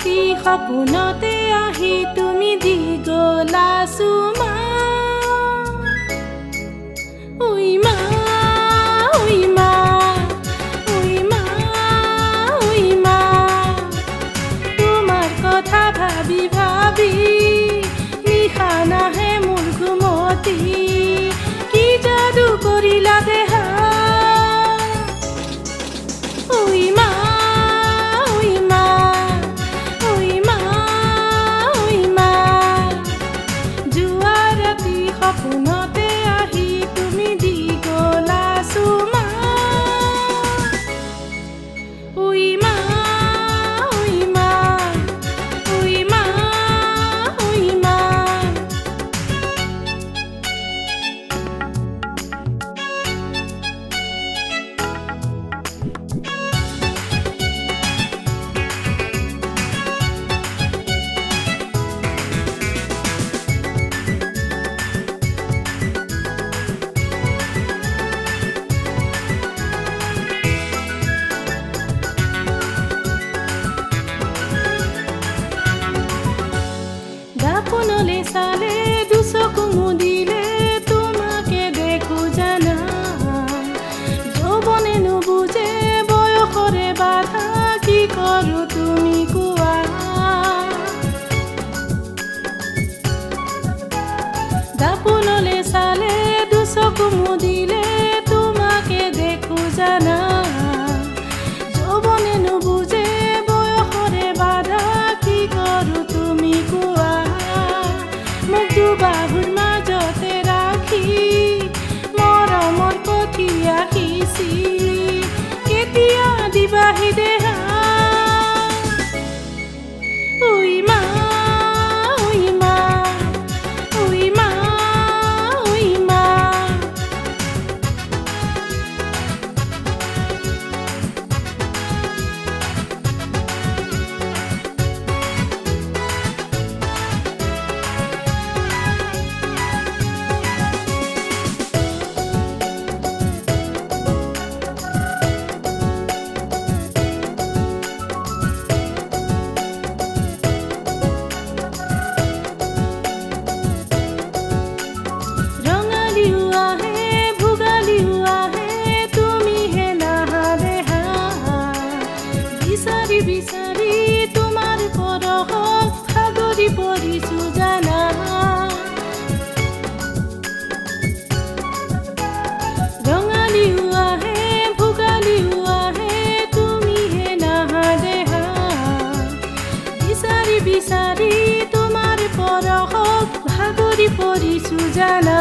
ৰাতি সপোনতে আহি তুমি দি গলা চুমা ঐ মা ঐ মা ঐ মা ঐ মা তোমাৰ কথা ভাবি ভাবি নিশা নাহে মোৰ ঘুমতি কি যাদু কৰিলা দেহা ঐ মা সপোনতে আহি তুমি দি গলা চুমা ঐ মা ঐ মা ঐ মা ঐ মা দাপনলে চালে দুচকু মুদিলে তোমাকে দেখো জানা যৌৱনে নুবুজে বয়সৰে বাধা কি কৰো তুমি কোৱা দাপনলে চালে দুচকু মুদিলে তোমাকে দেখো জানা যৌৱনে নুবুজে বয়সৰে বাধা কি কৰো তুমি কোৱা বাহুৰ মাজতে ৰাখি মৰমৰ কঠীয়া সিঁচি কেতিয়া দিবাহি দেহা ঐ মা ঐ মা ঐ মা ঐ মা বিচাৰি তোমাৰ পৰশত সাগৰি পৰিছো জানা ৰঙালীও আহে ভোগালীও আহে তুমিহে নাহা দেহা বিচাৰি বিচাৰি তোমাৰ পৰশত সাগৰি পৰিছো জানা